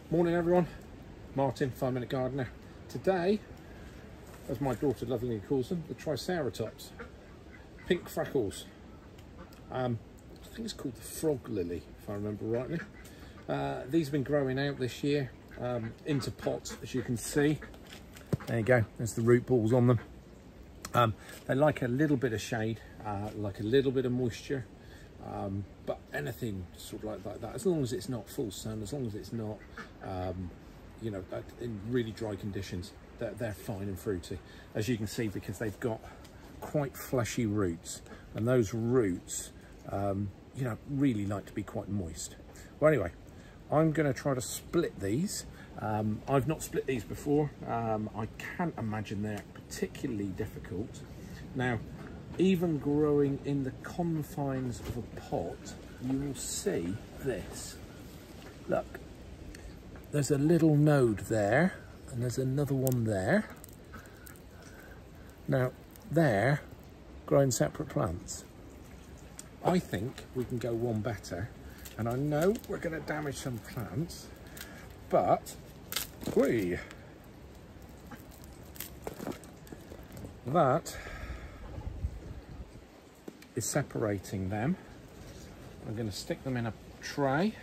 Morning everyone, Martin, 5 Minute Gardener. Today, as my daughter lovingly calls them, the Tricyrtis Pink Freckles. I think it's called the frog lily, if I remember rightly. These have been growing out this year into pots, as you can see. There you go, there's the root balls on them. They like a little bit of shade, like a little bit of moisture, but anything sort of like that, as long as it's not full sun, as long as it's not, you know, in really dry conditions, they're fine and fruity, as you can see, because they've got quite fleshy roots, and those roots, you know, really like to be quite moist. Well, anyway, I'm going to try to split these. I've not split these before. I can't imagine they're particularly difficult. Now, even growing in the confines of a pot, you will see this. Look, there's a little node there, and there's another one there. Now, they're growing separate plants. I think we can go one better, and I know we're going to damage some plants, but that is separating them. I'm going to stick them in a tray.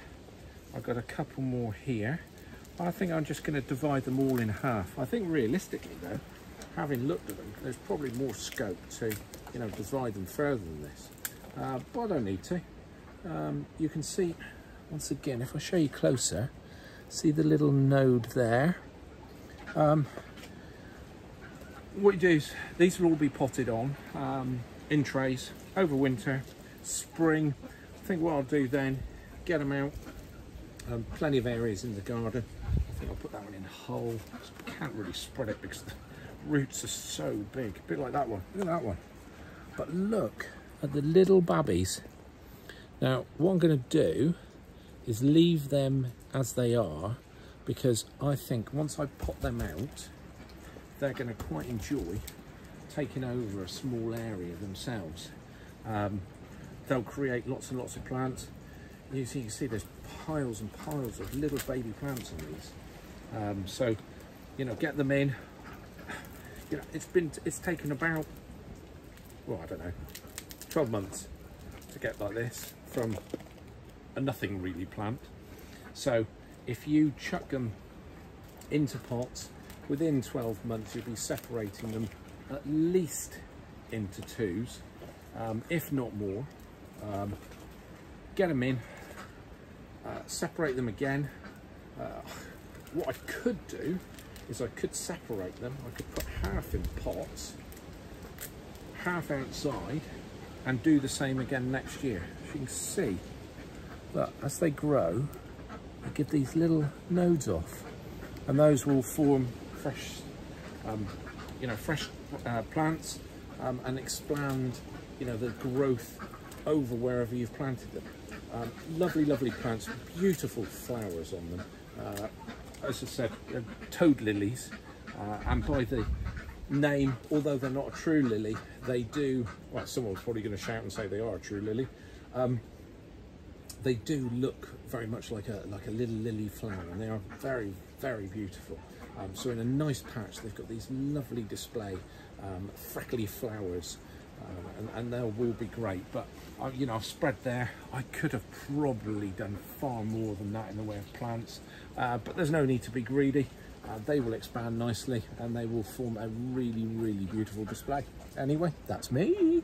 I've got a couple more here. I think I'm just going to divide them all in half. I think realistically though, having looked at them, there's probably more scope to, you know, divide them further than this. But I don't need to. You can see, once again, if I show you closer, see the little node there. What you do is, these will all be potted on in trays over winter, spring. I think what I'll do then, get them out. Plenty of areas in the garden. I think I'll put that one in a hole. I can't really spread it because the roots are so big. A bit like that one. Look at that one. But look at the little babbies. Now, what I'm going to do is leave them as they are, because I think once I pot them out, they're going to quite enjoy taking over a small area themselves. They'll create lots and lots of plants. You can see there's piles and piles of little baby plants on these. So, you know, get them in. You know, it's taken about, well, I don't know, 12 months to get like this from a nothing really plant. So if you chuck them into pots, within 12 months you'll be separating them at least into twos, if not more. Get them in, separate them again. What I could do is I could separate them. I could put half in pots, half outside, and do the same again next year. As you can see, but as they grow, I give these little nodes off, and those will form fresh, you know, fresh plants, and expand, you know, the growth over wherever you've planted them. Lovely, lovely plants, beautiful flowers on them. As I said, toad lilies, and by the name, although they're not a true lily, they do, well, someone's probably going to shout and say they are a true lily. They do look very much like a little lily flower, and they are very, very beautiful. So in a nice patch, they've got these lovely display freckly flowers, and they will be great. But you know, I've spread there. I could have probably done far more than that in the way of plants, but there's no need to be greedy. They will expand nicely, and they will form a really, really beautiful display. Anyway, that's me.